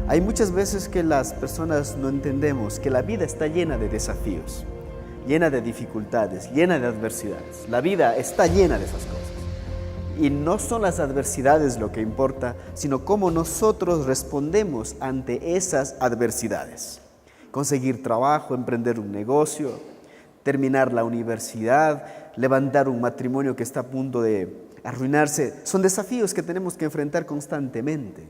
Hay muchas veces que las personas no entendemos que la vida está llena de desafíos, llena de dificultades, llena de adversidades. La vida está llena de esas cosas. Y no son las adversidades lo que importa, sino cómo nosotros respondemos ante esas adversidades. Conseguir trabajo, emprender un negocio, terminar la universidad, levantar un matrimonio que está a punto de arruinarse, son desafíos que tenemos que enfrentar constantemente.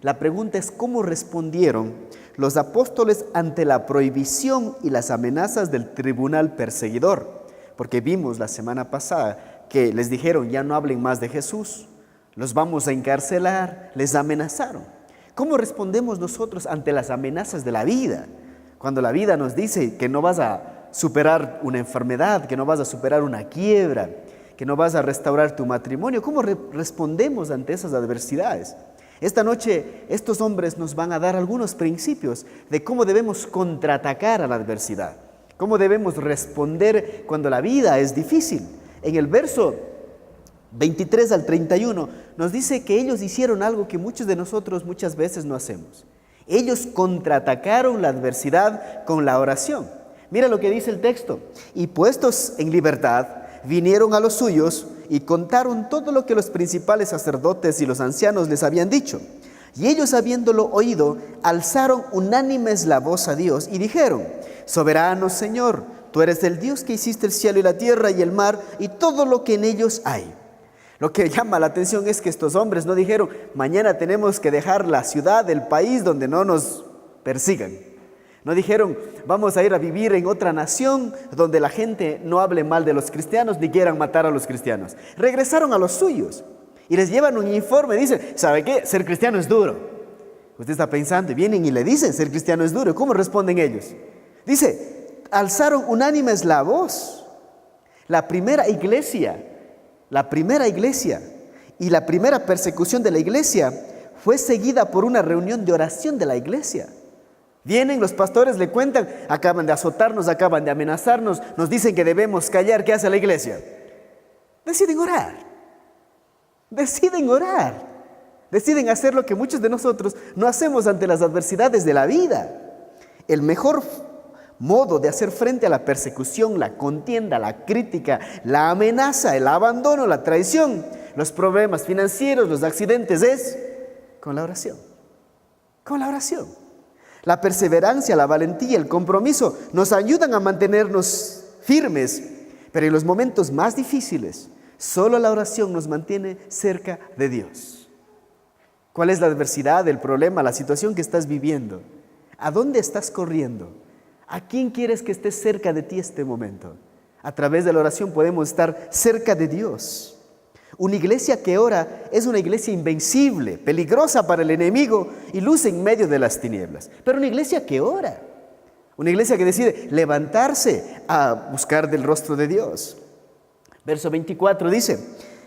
La pregunta es cómo respondieron los apóstoles ante la prohibición y las amenazas del tribunal perseguidor, porque vimos la semana pasada que les dijeron ya no hablen más de Jesús, los vamos a encarcelar, les amenazaron. ¿Cómo respondemos nosotros ante las amenazas de la vida? Cuando la vida nos dice que no vas a superar una enfermedad, que no vas a superar una quiebra, que no vas a restaurar tu matrimonio, ¿cómo respondemos ante esas adversidades? Esta noche estos hombres nos van a dar algunos principios de cómo debemos contraatacar a la adversidad, cómo debemos responder cuando la vida es difícil. En el verso 23 al 31 nos dice que ellos hicieron algo que muchos de nosotros muchas veces no hacemos. Ellos contraatacaron la adversidad con la oración. Mira lo que dice el texto: y puestos en libertad, vinieron a los suyos y contaron todo lo que los principales sacerdotes y los ancianos les habían dicho. Y ellos, habiéndolo oído, alzaron unánimes la voz a Dios y dijeron: soberano Señor, tú eres el Dios que hiciste el cielo y la tierra y el mar y todo lo que en ellos hay. Lo que llama la atención es que estos hombres no dijeron: mañana tenemos que dejar la ciudad, el país donde no nos persigan. No dijeron: vamos a ir a vivir en otra nación donde la gente no hable mal de los cristianos ni quieran matar a los cristianos. Regresaron a los suyos y les llevan un informe. Dicen: ¿sabe qué? Ser cristiano es duro. Usted está pensando, y vienen y le dicen: ser cristiano es duro. ¿Cómo responden ellos? Dice: alzaron unánimes la voz. La primera iglesia y la primera persecución de la iglesia fue seguida por una reunión de oración de la iglesia. Vienen los pastores, le cuentan: acaban de azotarnos, acaban de amenazarnos, nos dicen que debemos callar. ¿Qué hace la iglesia? Deciden orar. Deciden hacer lo que muchos de nosotros no hacemos ante las adversidades de la vida. El mejor modo de hacer frente a la persecución, la contienda, la crítica, la amenaza, el abandono, la traición, los problemas financieros, los accidentes, es con la oración. Con la oración. La perseverancia, la valentía, el compromiso nos ayudan a mantenernos firmes, pero en los momentos más difíciles, solo la oración nos mantiene cerca de Dios. ¿Cuál es la adversidad, el problema, la situación que estás viviendo? ¿A dónde estás corriendo? ¿A quién quieres que esté cerca de ti este momento? A través de la oración podemos estar cerca de Dios. Una iglesia que ora es una iglesia invencible, peligrosa para el enemigo y luce en medio de las tinieblas. Pero una iglesia que ora, una iglesia que decide levantarse a buscar del rostro de Dios. Verso 24 dice: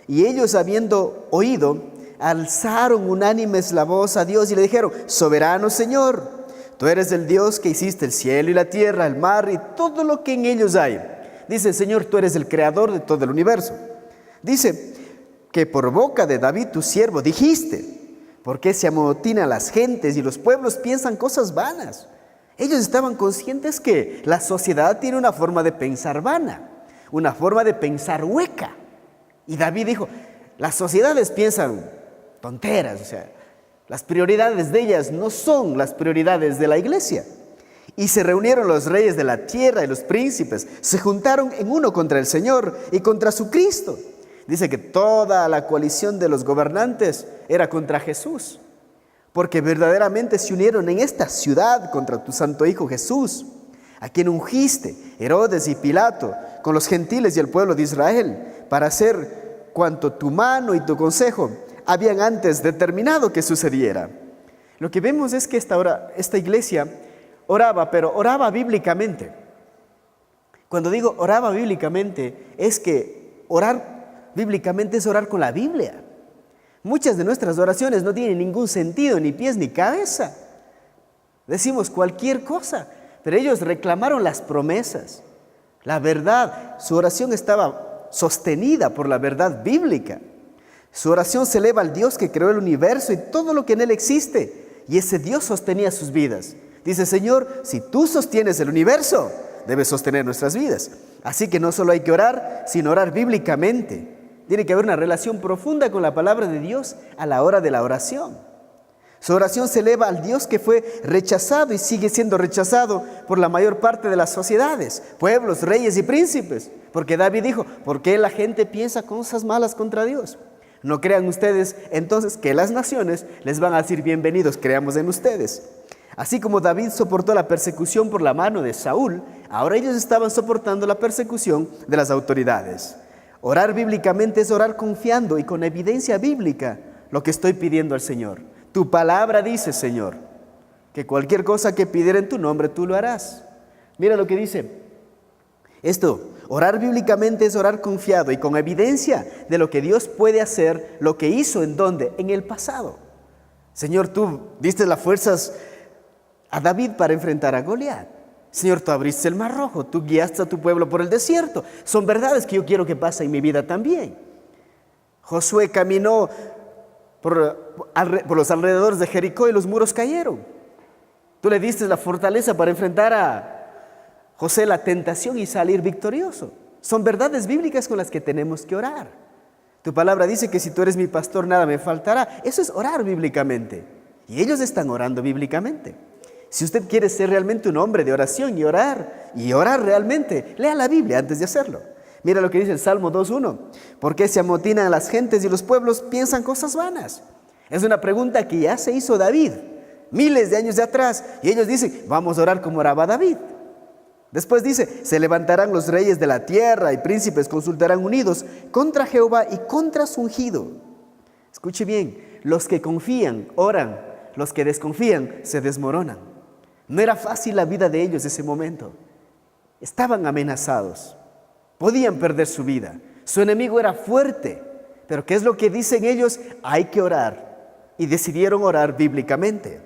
y ellos, habiendo oído, alzaron unánimes la voz a Dios y le dijeron: soberano Señor, tú eres el Dios que hiciste el cielo y la tierra, el mar y todo lo que en ellos hay. Dice: Señor, tú eres el creador de todo el universo. Dice que por boca de David tu siervo dijiste: ¿por qué se amotinan las gentes y los pueblos piensan cosas vanas? Ellos estaban conscientes que la sociedad tiene una forma de pensar vana, una forma de pensar hueca. Y David dijo: las sociedades piensan tonteras, o sea, las prioridades de ellas no son las prioridades de la iglesia. Y se reunieron los reyes de la tierra y los príncipes, se juntaron en uno contra el Señor y contra su Cristo. Dice que toda la coalición de los gobernantes era contra Jesús, porque verdaderamente se unieron en esta ciudad contra tu santo Hijo Jesús, a quien ungiste, Herodes y Pilato, con los gentiles y el pueblo de Israel, para hacer cuanto tu mano y tu consejo habían antes determinado que sucediera. Lo que vemos es que esta iglesia oraba, pero oraba bíblicamente. Cuando digo oraba bíblicamente, es que orar bíblicamente es orar con la Biblia. Muchas de nuestras oraciones no tienen ningún sentido, ni pies ni cabeza. Decimos cualquier cosa, pero ellos reclamaron las promesas, la verdad. Su oración estaba sostenida por la verdad bíblica. Su oración se eleva al Dios que creó el universo y todo lo que en él existe. Y ese Dios sostenía sus vidas. Dice, Señor, si tú sostienes el universo, debes sostener nuestras vidas. Así que no solo hay que orar, sino orar bíblicamente. Tiene que haber una relación profunda con la palabra de Dios a la hora de la oración. Su oración se eleva al Dios que fue rechazado y sigue siendo rechazado por la mayor parte de las sociedades, pueblos, reyes y príncipes. Porque David dijo, ¿por qué la gente piensa cosas malas contra Dios? No crean ustedes entonces que las naciones les van a decir bienvenidos, creamos en ustedes. Así como David soportó la persecución por la mano de Saúl, ahora ellos estaban soportando la persecución de las autoridades. Orar bíblicamente es orar confiando y con evidencia bíblica lo que estoy pidiendo al Señor. Tu palabra dice, Señor, que cualquier cosa que pidiera en tu nombre, tú lo harás. Mira lo que dice. Esto, orar bíblicamente es orar confiado y con evidencia de lo que Dios puede hacer, lo que hizo en dónde, en el pasado. Señor, tú diste las fuerzas a David para enfrentar a Goliat. Señor, tú abriste el mar rojo, tú guiaste a tu pueblo por el desierto. Son verdades que yo quiero que pasen en mi vida también. Josué caminó por los alrededores de Jericó y los muros cayeron. Tú le diste la fortaleza para enfrentar a José la tentación y salir victorioso. Son verdades bíblicas con las que tenemos que orar. Tu palabra dice que si tú eres mi pastor nada me faltará. Eso es orar bíblicamente. Y ellos están orando bíblicamente. Si usted quiere ser realmente un hombre de oración y orar realmente, lea la Biblia antes de hacerlo. Mira lo que dice el Salmo 2:1. ¿Por qué se amotinan las gentes y los pueblos piensan cosas vanas? Es una pregunta que ya se hizo David miles de años de atrás. Y ellos dicen, vamos a orar como oraba David. Después dice, se levantarán los reyes de la tierra y príncipes consultarán unidos contra Jehová y contra su ungido. Escuche bien, los que confían oran, los que desconfían se desmoronan. No era fácil la vida de ellos ese momento. Estaban amenazados. Podían perder su vida. Su enemigo era fuerte. Pero ¿qué es lo que dicen ellos? Hay que orar. Y decidieron orar bíblicamente.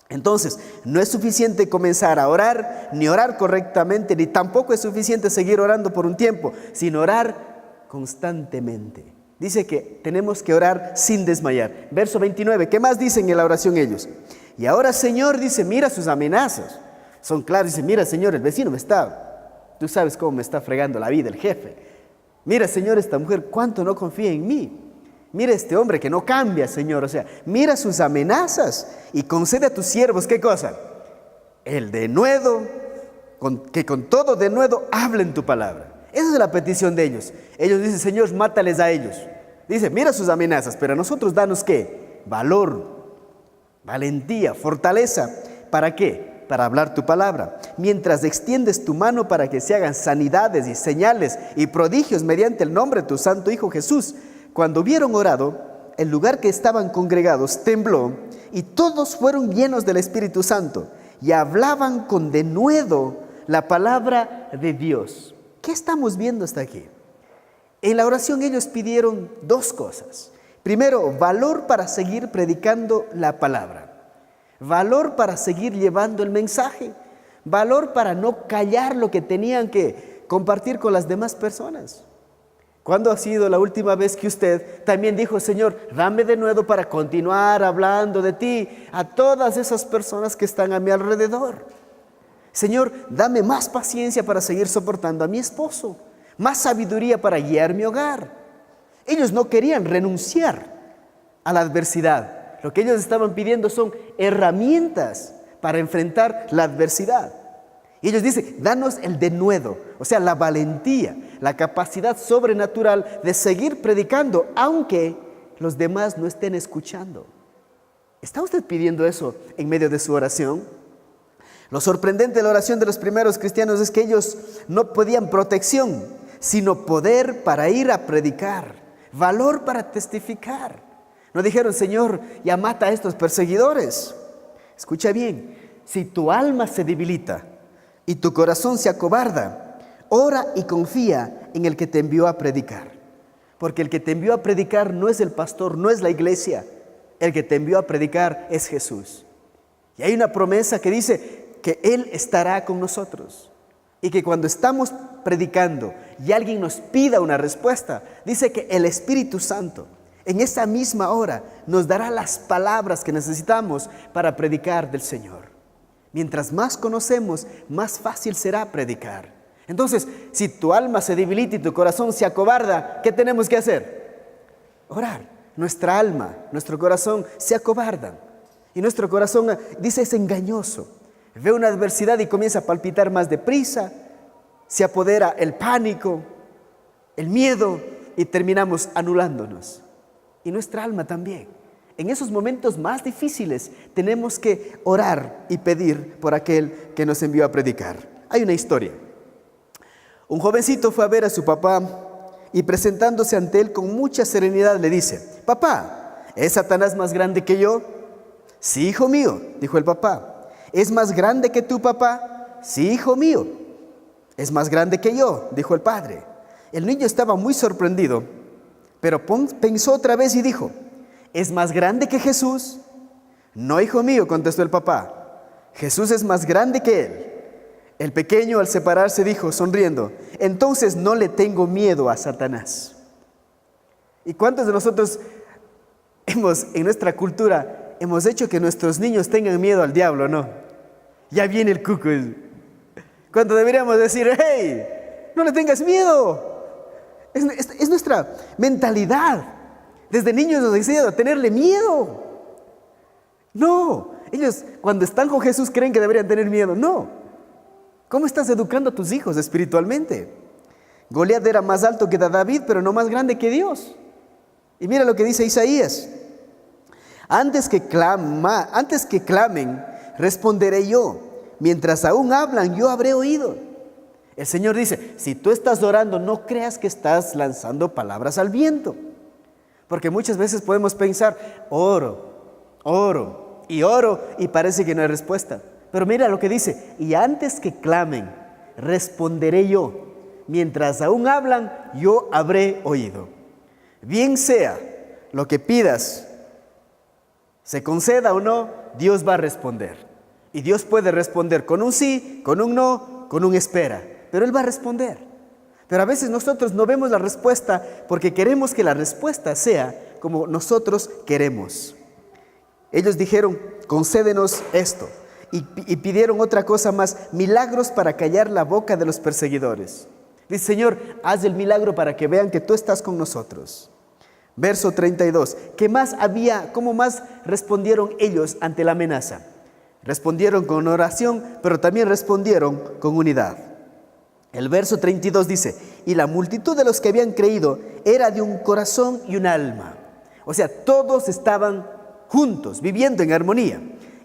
Entonces, no es suficiente comenzar a orar, ni orar correctamente, ni tampoco es suficiente seguir orando por un tiempo, sino orar constantemente. Dice que tenemos que orar sin desmayar. Verso 29, ¿qué más dicen en la oración ellos? Y ahora, Señor, dice, mira sus amenazas. Son claras, dice, mira, Señor, el vecino tú sabes cómo me está fregando la vida, el jefe. Mira, Señor, esta mujer, cuánto no confía en mí. Mira este hombre que no cambia, Señor. O sea, mira sus amenazas y concede a tus siervos, ¿qué cosa? El denuedo, que con todo denuedo hablen tu palabra. Esa es la petición de ellos. Ellos dicen, Señor, mátales a ellos. Dice, mira sus amenazas, pero a nosotros danos ¿qué? Valor, valentía, fortaleza. ¿Para qué? Para hablar tu palabra. Mientras extiendes tu mano para que se hagan sanidades y señales y prodigios mediante el nombre de tu santo Hijo Jesús. Cuando hubieron orado, el lugar que estaban congregados tembló y todos fueron llenos del Espíritu Santo y hablaban con denuedo la palabra de Dios. ¿Qué estamos viendo hasta aquí? En la oración ellos pidieron dos cosas. Primero, valor para seguir predicando la palabra. Valor para seguir llevando el mensaje. Valor para no callar lo que tenían que compartir con las demás personas. ¿Cuándo ha sido la última vez que usted también dijo, Señor, dame de nuevo para continuar hablando de ti a todas esas personas que están a mi alrededor? Señor, dame más paciencia para seguir soportando a mi esposo, más sabiduría para guiar mi hogar. Ellos no querían renunciar a la adversidad. Lo que ellos estaban pidiendo son herramientas para enfrentar la adversidad. Y ellos dicen, danos el denuedo, o sea, la valentía, la capacidad sobrenatural de seguir predicando, aunque los demás no estén escuchando. ¿Está usted pidiendo eso en medio de su oración? Lo sorprendente de la oración de los primeros cristianos es que ellos no pedían protección, sino poder para ir a predicar, valor para testificar. No dijeron, Señor, ya mata a estos perseguidores. Escucha bien, si tu alma se debilita y tu corazón se acobarda, ora y confía en el que te envió a predicar. Porque el que te envió a predicar no es el pastor, no es la iglesia. El que te envió a predicar es Jesús. Y hay una promesa que dice que Él estará con nosotros. Y que cuando estamos predicando y alguien nos pida una respuesta, dice que el Espíritu Santo, En esa misma hora nos dará las palabras que necesitamos para predicar del Señor. Mientras más conocemos, más fácil será predicar. Entonces, si tu alma se debilita y tu corazón se acobarda, ¿qué tenemos que hacer? Orar. Nuestra alma, nuestro corazón se acobardan. Y nuestro corazón, dice, es engañoso. Ve una adversidad y comienza a palpitar más deprisa. Se apodera el pánico, el miedo y terminamos anulándonos. Y nuestra alma también. En esos momentos más difíciles tenemos que orar y pedir por aquel que nos envió a predicar. Hay una historia. Un jovencito fue a ver a su papá y presentándose ante él con mucha serenidad le dice: papá, ¿es Satanás más grande que yo? Sí, hijo mío, dijo el papá. ¿Es más grande que tu papá? Sí, hijo mío. ¿Es más grande que yo?, dijo el padre. El niño estaba muy sorprendido, pero pensó otra vez y dijo: ¿es más grande que Jesús? No, hijo mío, contestó el papá. Jesús es más grande que él. El pequeño, al separarse, dijo, sonriendo: entonces no le tengo miedo a Satanás. ¿Y cuántos de nosotros en nuestra cultura, hemos hecho que nuestros niños tengan miedo al diablo, no? Ya viene el cuco. Cuando deberíamos decir: hey, no le tengas miedo. Es nuestra mentalidad. Desde niños nos enseñan a tenerle miedo. No, ellos cuando están con Jesús creen que deberían tener miedo. No. ¿Cómo estás educando a tus hijos espiritualmente? Goliat era más alto que David, pero no más grande que Dios. Y mira lo que dice Isaías: antes que clamen, responderé yo. Mientras aún hablan, yo habré oído. El Señor dice: si tú estás orando, no creas que estás lanzando palabras al viento. Porque muchas veces podemos pensar: oro y parece que no hay respuesta. Pero mira lo que dice: y antes que clamen, responderé yo. Mientras aún hablan, yo habré oído. Bien sea lo que pidas, se conceda o no, Dios va a responder. Y Dios puede responder con un sí, con un no, con un espera. Pero Él va a responder. Pero a veces nosotros no vemos la respuesta porque queremos que la respuesta sea como nosotros queremos. Ellos dijeron: concédenos esto. Y pidieron otra cosa más: milagros para callar la boca de los perseguidores. Dice: Señor, haz el milagro para que vean que tú estás con nosotros. Verso 32. ¿Qué más había? ¿Cómo más respondieron ellos ante la amenaza? Respondieron con oración, pero también respondieron con unidad. El verso 32 dice: y la multitud de los que habían creído era de un corazón y un alma. O sea, todos estaban juntos, viviendo en armonía.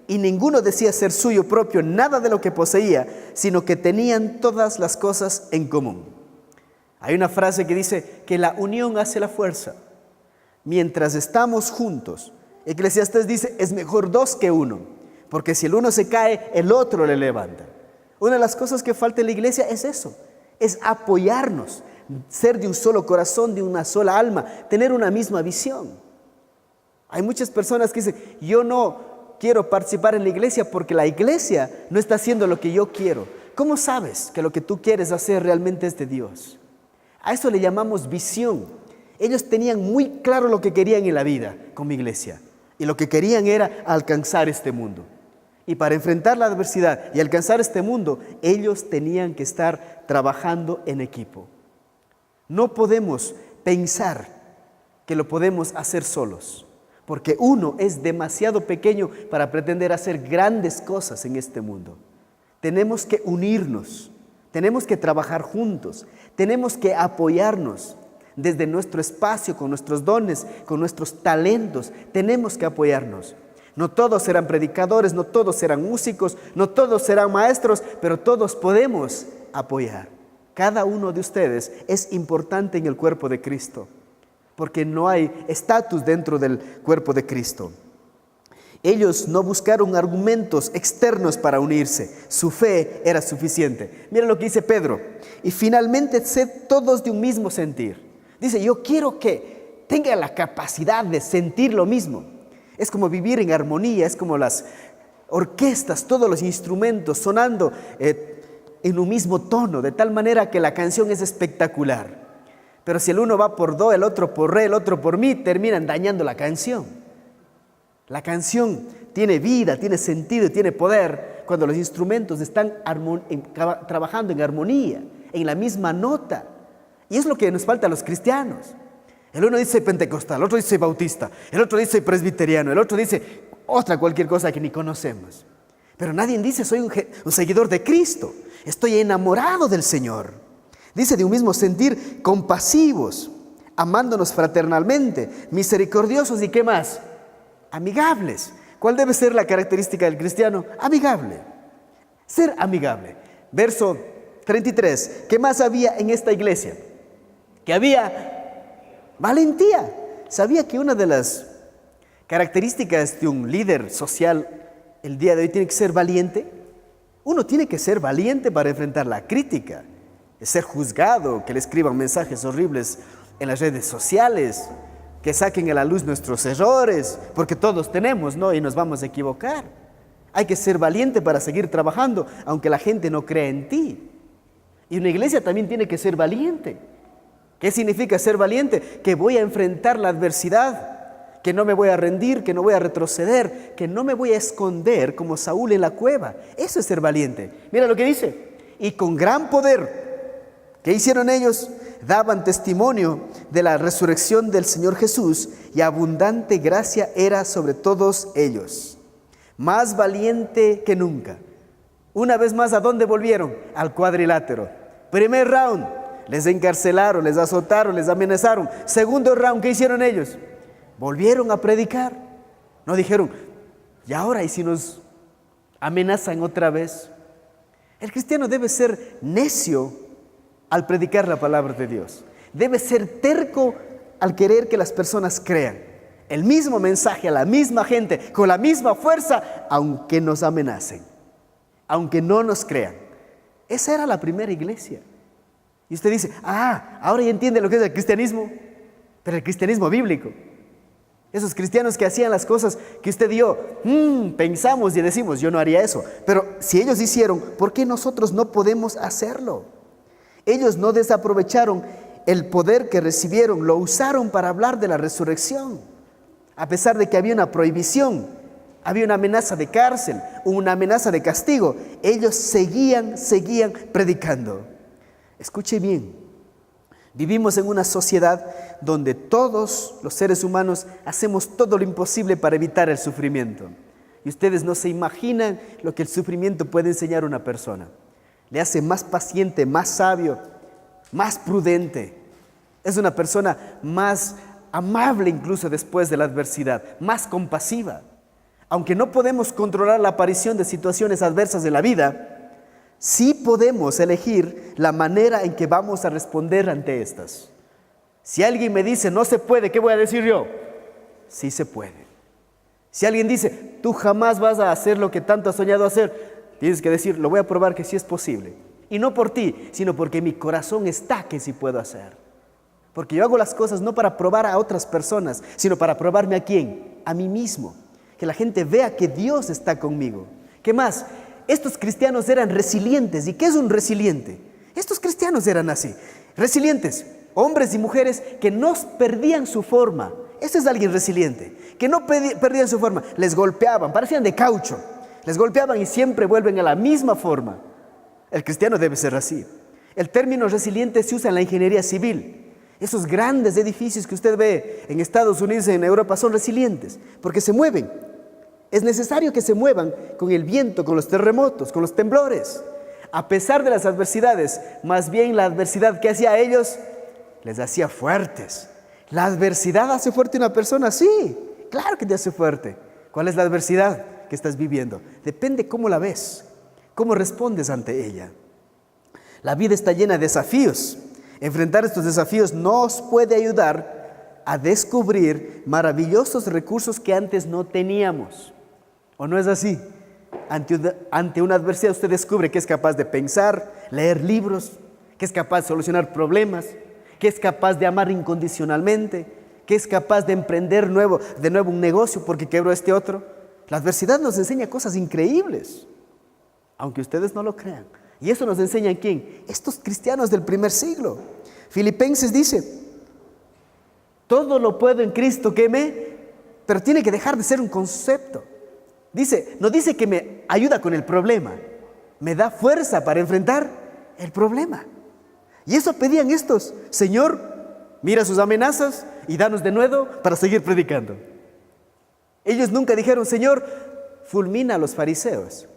Y ninguno decía ser suyo propio nada de lo que poseía, sino que tenían todas las cosas en común. Hay una frase que dice que la unión hace la fuerza. Mientras estamos juntos, Eclesiastés dice: es mejor dos que uno, porque si el uno se cae, el otro le levanta. Una de las cosas que falta en la iglesia es eso, es apoyarnos, ser de un solo corazón, de una sola alma, tener una misma visión. Hay muchas personas que dicen: yo no quiero participar en la iglesia porque la iglesia no está haciendo lo que yo quiero. ¿Cómo sabes que lo que tú quieres hacer realmente es de Dios? A eso le llamamos visión. Ellos tenían muy claro lo que querían en la vida con mi iglesia. Y lo que querían era alcanzar este mundo. Y para enfrentar la adversidad y alcanzar este mundo, ellos tenían que estar trabajando en equipo. No podemos pensar que lo podemos hacer solos, porque uno es demasiado pequeño para pretender hacer grandes cosas en este mundo. Tenemos que unirnos, tenemos que trabajar juntos, tenemos que apoyarnos desde nuestro espacio, con nuestros dones, con nuestros talentos. Tenemos que apoyarnos. No todos serán predicadores, no todos serán músicos, no todos serán maestros, pero todos podemos apoyar. Cada uno de ustedes es importante en el cuerpo de Cristo, porque no hay estatus dentro del cuerpo de Cristo. Ellos no buscaron argumentos externos para unirse, su fe era suficiente. Mira lo que dice Pedro: y finalmente sed todos de un mismo sentir. Dice: yo quiero que tengan la capacidad de sentir lo mismo. Es como vivir en armonía, es como las orquestas, todos los instrumentos sonando en un mismo tono, de tal manera que la canción es espectacular. Pero si el uno va por do, el otro por re, el otro por mi, terminan dañando la canción. La canción tiene vida, tiene sentido y tiene poder cuando los instrumentos están trabajando en armonía, en la misma nota. Y es lo que nos falta a los cristianos. El uno dice pentecostal, el otro dice bautista, el otro dice presbiteriano, el otro dice cualquier cosa que ni conocemos. Pero nadie dice soy un seguidor de Cristo, estoy enamorado del Señor. Dice de un mismo sentir, compasivos, amándonos fraternalmente, misericordiosos y ¿qué más? Amigables. ¿Cuál debe ser la característica del cristiano? Amigable. Ser amigable. Verso 33. ¿Qué más había en esta iglesia? Que había valentía. ¿Sabía que una de las características de un líder social el día de hoy tiene que ser valiente? Uno tiene que ser valiente para enfrentar la crítica, ser juzgado, que le escriban mensajes horribles en las redes sociales, que saquen a la luz nuestros errores, porque todos tenemos, ¿no? Y nos vamos a equivocar. Hay que ser valiente para seguir trabajando, aunque la gente no crea en ti. Y una iglesia también tiene que ser valiente. ¿Qué significa ser valiente? Que voy a enfrentar la adversidad, que no me voy a rendir, que no voy a retroceder, que no me voy a esconder como Saúl en la cueva. Eso es ser valiente. Mira lo que dice. Y con gran poder, ¿qué hicieron ellos? Daban testimonio de la resurrección del Señor Jesús y abundante gracia era sobre todos ellos. Más valiente que nunca. Una vez más, ¿a dónde volvieron? Al cuadrilátero. Primer round, les encarcelaron, les azotaron, les amenazaron. Segundo round, ¿qué hicieron ellos? Volvieron a predicar. No dijeron, ¿y ahora y si nos amenazan otra vez? El cristiano debe ser necio al predicar la palabra de Dios. Debe ser terco al querer que las personas crean el mismo mensaje a la misma gente, con la misma fuerza, aunque nos amenacen, aunque no nos crean. Esa era la primera iglesia. Y usted dice, ahora ya entiende lo que es el cristianismo, pero el cristianismo bíblico. Esos cristianos que hacían las cosas que usted y yo pensamos y decimos, yo no haría eso. Pero si ellos hicieron, ¿por qué nosotros no podemos hacerlo? Ellos no desaprovecharon el poder que recibieron, lo usaron para hablar de la resurrección. A pesar de que había una prohibición, había una amenaza de cárcel, una amenaza de castigo, ellos seguían predicando. Escuche bien, vivimos en una sociedad donde todos los seres humanos hacemos todo lo imposible para evitar el sufrimiento. Y ustedes no se imaginan lo que el sufrimiento puede enseñar a una persona. Le hace más paciente, más sabio, más prudente. Es una persona más amable incluso después de la adversidad, más compasiva. Aunque no podemos controlar la aparición de situaciones adversas de la vida, sí podemos elegir la manera en que vamos a responder ante estas. Si alguien me dice, no se puede, ¿qué voy a decir yo? Sí se puede. Si alguien dice, tú jamás vas a hacer lo que tanto has soñado hacer, tienes que decir, lo voy a probar que sí es posible. Y no por ti, sino porque mi corazón está que sí puedo hacer. Porque yo hago las cosas no para probar a otras personas, sino para probarme a quién, a mí mismo. Que la gente vea que Dios está conmigo. ¿Qué más? Estos cristianos eran resilientes. ¿Y qué es un resiliente? Estos cristianos eran así, resilientes, hombres y mujeres que no perdían su forma. Este es alguien resiliente, que no perdían su forma, les golpeaban, parecían de caucho. Les golpeaban y siempre vuelven a la misma forma. El cristiano debe ser así. El término resiliente se usa en la ingeniería civil. Esos grandes edificios que usted ve en Estados Unidos y en Europa son resilientes porque se mueven. Es necesario que se muevan con el viento, con los terremotos, con los temblores. A pesar de las adversidades, más bien la adversidad que hacía a ellos les hacía fuertes. ¿La adversidad hace fuerte a una persona? Sí, claro que te hace fuerte. ¿Cuál es la adversidad que estás viviendo? Depende cómo la ves, cómo respondes ante ella. La vida está llena de desafíos. Enfrentar estos desafíos nos puede ayudar a descubrir maravillosos recursos que antes no teníamos. ¿O no es así? Ante una adversidad usted descubre que es capaz de pensar, leer libros, que es capaz de solucionar problemas, que es capaz de amar incondicionalmente, que es capaz de emprender de nuevo un negocio porque quebró este otro. La adversidad nos enseña cosas increíbles, aunque ustedes no lo crean. ¿Y eso nos enseña quién? Estos cristianos del primer siglo. Filipenses dice, todo lo puedo en Cristo que pero tiene que dejar de ser un concepto. Dice, no dice que me ayuda con el problema, me da fuerza para enfrentar el problema. Y eso pedían estos: Señor, mira sus amenazas y danos de nuevo para seguir predicando. Ellos nunca dijeron, Señor, fulmina a los fariseos.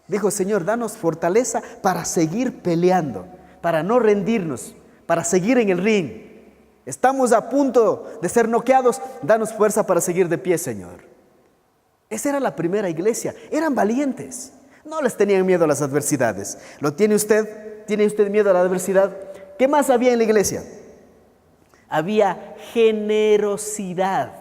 Dijo, Señor, danos fortaleza para seguir peleando, para no rendirnos, para seguir en el ring. Estamos a punto de ser noqueados, danos fuerza para seguir de pie, Señor. Esa era la primera iglesia, eran valientes, no les tenían miedo a las adversidades. ¿Lo tiene usted? ¿Tiene usted miedo a la adversidad? ¿Qué más había en la iglesia? Había generosidad,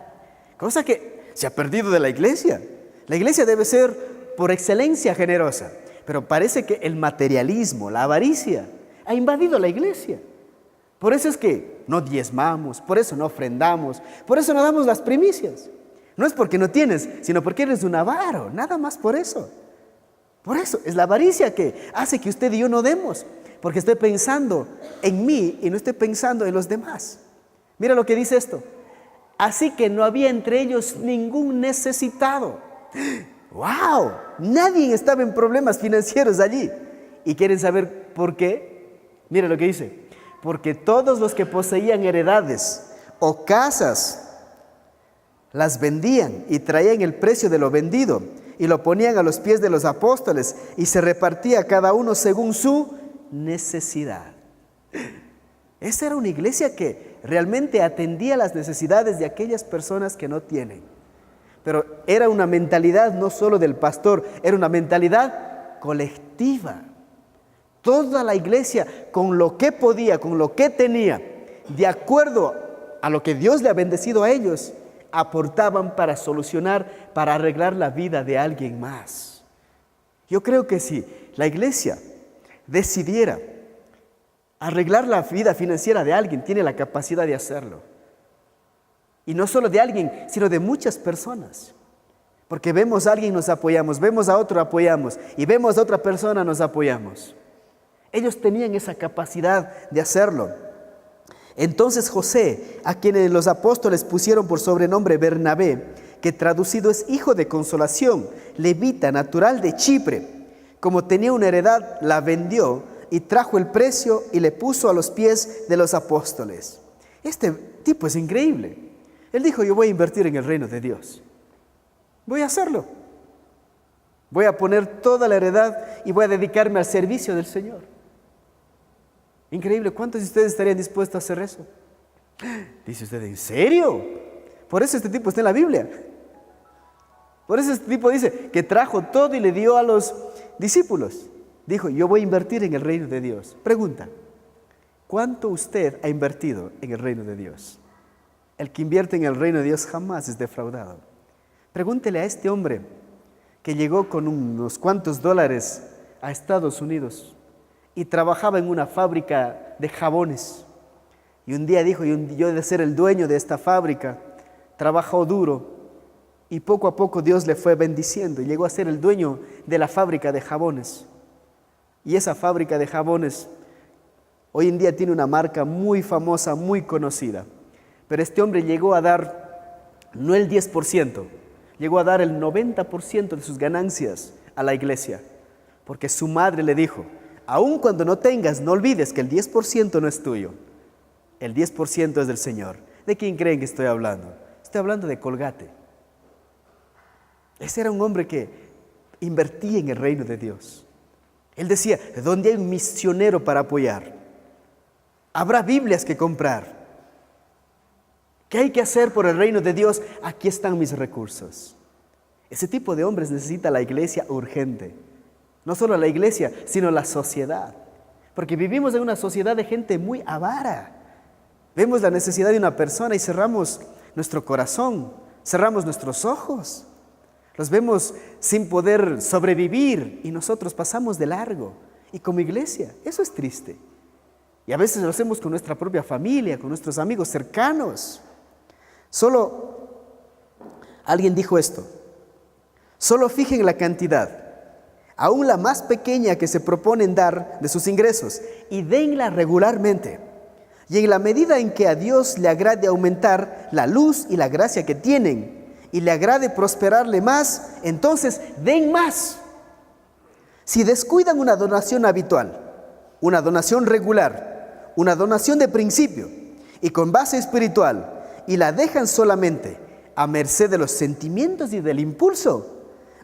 cosa que se ha perdido de la iglesia. La iglesia debe ser por excelencia generosa, pero parece que el materialismo, la avaricia, ha invadido la iglesia. Por eso es que no diezmamos, por eso no ofrendamos, por eso no damos las primicias. No es porque no tienes, sino porque eres un avaro, nada más por eso. Por eso es la avaricia que hace que usted y yo no demos, porque estoy pensando en mí y no estoy pensando en los demás. Mira lo que dice esto. Así que no había entre ellos ningún necesitado. ¡Wow! Nadie estaba en problemas financieros allí. ¿Y quieren saber por qué? Mira lo que dice. Porque todos los que poseían heredades o casas las vendían y traían el precio de lo vendido y lo ponían a los pies de los apóstoles y se repartía cada uno según su necesidad. Esa era una iglesia que realmente atendía las necesidades de aquellas personas que no tienen. Pero era una mentalidad no solo del pastor, era una mentalidad colectiva. Toda la iglesia, con lo que podía, con lo que tenía, de acuerdo a lo que Dios le ha bendecido a ellos, aportaban para solucionar, para arreglar la vida de alguien más. Yo creo que si la iglesia decidiera arreglar la vida financiera de alguien, tiene la capacidad de hacerlo. Y no solo de alguien, sino de muchas personas. Porque vemos a alguien, nos apoyamos, vemos a otro, apoyamos, y vemos a otra persona, nos apoyamos. Ellos tenían esa capacidad de hacerlo. Entonces José, a quienes los apóstoles pusieron por sobrenombre Bernabé, que traducido es hijo de consolación, levita, natural de Chipre, como tenía una heredad, la vendió y trajo el precio y le puso a los pies de los apóstoles. Este tipo es increíble. Él dijo, yo voy a invertir en el reino de Dios. Voy a hacerlo. Voy a poner toda la heredad y voy a dedicarme al servicio del Señor. Increíble, ¿cuántos de ustedes estarían dispuestos a hacer eso? Dice usted, ¿en serio? Por eso este tipo está en la Biblia. Por eso este tipo dice que trajo todo y le dio a los discípulos. Dijo, yo voy a invertir en el reino de Dios. Pregunta, ¿cuánto usted ha invertido en el reino de Dios? El que invierte en el reino de Dios jamás es defraudado. Pregúntele a este hombre que llegó con unos cuantos dólares a Estados Unidos y trabajaba en una fábrica de jabones. Y un día dijo, yo he de ser el dueño de esta fábrica. Trabajó duro y poco a poco Dios le fue bendiciendo y llegó a ser el dueño de la fábrica de jabones. Y esa fábrica de jabones hoy en día tiene una marca muy famosa, muy conocida. Pero este hombre llegó a dar, no el 10%, llegó a dar el 90% de sus ganancias a la iglesia. Porque su madre le dijo, aun cuando no tengas, no olvides que el 10% no es tuyo. El 10% es del Señor. ¿De quién creen que estoy hablando? Estoy hablando de Colgate. Ese era un hombre que invertía en el reino de Dios. Él decía, ¿dónde hay un misionero para apoyar? Habrá Biblias que comprar. ¿Qué hay que hacer por el reino de Dios? Aquí están mis recursos. Ese tipo de hombres necesita la iglesia urgente. No solo la iglesia, sino la sociedad. Porque vivimos en una sociedad de gente muy avara. Vemos la necesidad de una persona y cerramos nuestro corazón, cerramos nuestros ojos. Los vemos sin poder sobrevivir y nosotros pasamos de largo. Y como iglesia, eso es triste. Y a veces lo hacemos con nuestra propia familia, con nuestros amigos cercanos. Alguien dijo esto, solo fijen la cantidad, aún la más pequeña que se proponen dar de sus ingresos, y denla regularmente. Y en la medida en que a Dios le agrade aumentar la luz y la gracia que tienen y le agrade prosperarle más, entonces den más. Si descuidan una donación habitual, una donación regular, una donación de principio y con base espiritual, y la dejan solamente a merced de los sentimientos y del impulso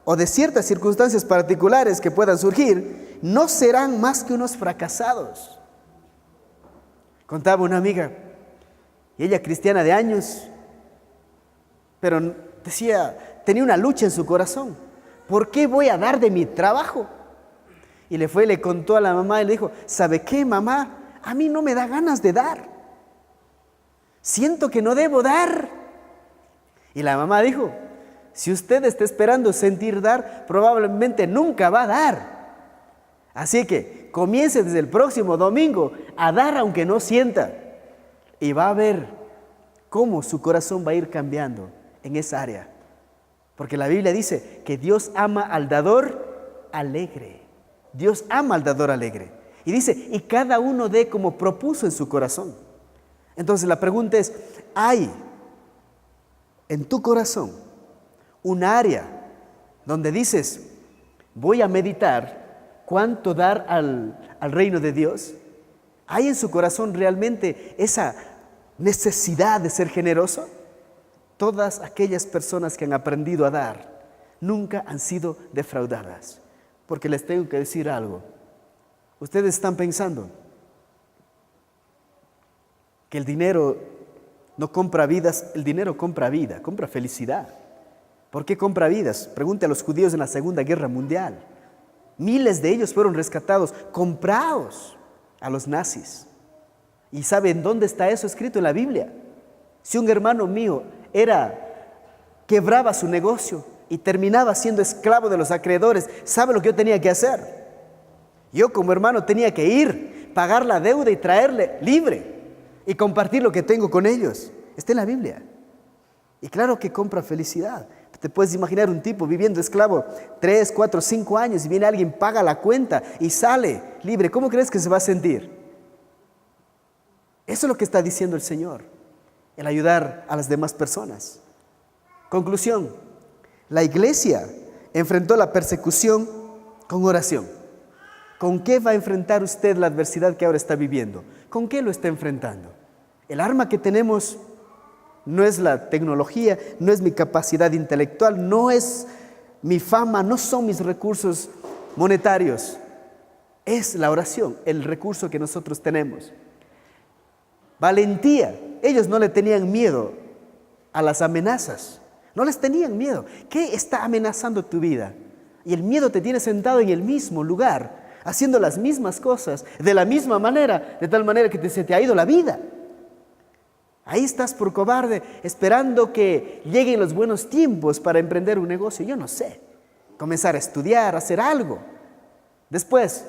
o de ciertas circunstancias particulares que puedan surgir, no serán más que unos fracasados. Contaba una amiga, y ella cristiana de años, pero decía, tenía una lucha en su corazón. ¿Por qué voy a dar de mi trabajo? Y le contó a la mamá y le dijo, ¿sabe qué, mamá? A mí no me da ganas de dar. Siento que no debo dar. Y la mamá dijo, si usted está esperando sentir dar, probablemente nunca va a dar. Así que comience desde el próximo domingo a dar aunque no sienta. Y va a ver cómo su corazón va a ir cambiando en esa área. Porque la Biblia dice que Dios ama al dador alegre. Dios ama al dador alegre. Y dice, y cada uno dé como propuso en su corazón. Entonces la pregunta es, ¿hay en tu corazón un área donde dices, voy a meditar cuánto dar al reino de Dios? ¿Hay en su corazón realmente esa necesidad de ser generoso? Todas aquellas personas que han aprendido a dar nunca han sido defraudadas. Porque les tengo que decir algo. Ustedes están pensando que el dinero no compra vidas, el dinero compra vida, compra felicidad. ¿Por qué compra vidas? Pregunte a los judíos en la Segunda Guerra Mundial. Miles de ellos fueron rescatados, comprados a los nazis. ¿Y saben dónde está eso escrito en la Biblia? Si un hermano mío quebraba su negocio y terminaba siendo esclavo de los acreedores, ¿sabe lo que yo tenía que hacer? Yo como hermano tenía que ir, pagar la deuda y traerle libre y compartir lo que tengo con ellos. Está en la Biblia. Y claro que compra felicidad. Te puedes imaginar un tipo viviendo esclavo 3, 4, 5 años y viene alguien, paga la cuenta y sale libre. ¿Cómo crees que se va a sentir? Eso es lo que está diciendo el Señor, el ayudar a las demás personas. Conclusión, la iglesia enfrentó la persecución con oración. ¿Con qué va a enfrentar usted la adversidad que ahora está viviendo? ¿Con qué lo está enfrentando? El arma que tenemos no es la tecnología, no es mi capacidad intelectual, no es mi fama, no son mis recursos monetarios. Es la oración, el recurso que nosotros tenemos. Valentía. Ellos no le tenían miedo a las amenazas. No les tenían miedo. ¿Qué está amenazando tu vida? Y el miedo te tiene sentado en el mismo lugar, haciendo las mismas cosas, de la misma manera, de tal manera que se te ha ido la vida. Ahí estás por cobarde, esperando que lleguen los buenos tiempos para emprender un negocio. Yo no sé, comenzar a estudiar, hacer algo. Después,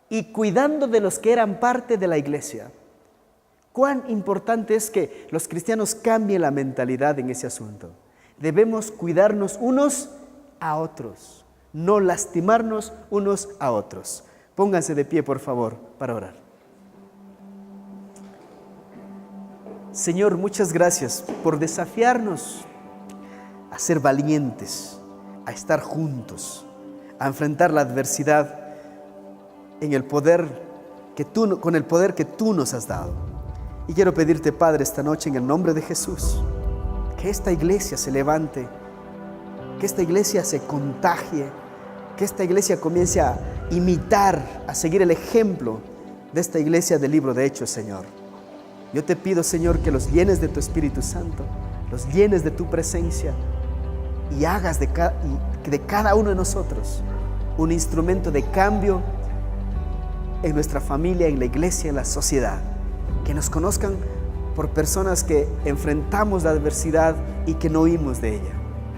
y cuidando de los que eran parte de la iglesia. Cuán importante es que los cristianos cambien la mentalidad en ese asunto. Debemos cuidarnos unos a otros, no lastimarnos unos a otros. Pónganse de pie, por favor, para orar. Señor, muchas gracias por desafiarnos a ser valientes, a estar juntos, a enfrentar la adversidad con el poder que tú nos has dado. Y quiero pedirte, Padre, esta noche en el nombre de Jesús, que esta iglesia se levante, que esta iglesia se contagie, que esta iglesia comience a imitar, a seguir el ejemplo de esta iglesia del libro de Hechos, Señor. Yo te pido, Señor, que los llenes de tu Espíritu Santo, los llenes de tu presencia y hagas de cada uno de nosotros un instrumento de cambio en nuestra familia, en la iglesia, en la sociedad. Que nos conozcan por personas que enfrentamos la adversidad y que no huimos de ella.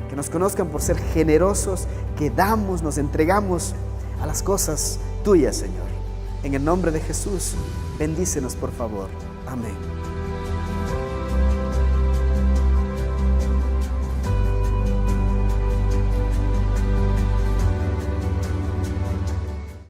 Que nos conozcan por ser generosos, que damos, nos entregamos a las cosas tuyas, Señor. En el nombre de Jesús, bendícenos, por favor. Amén.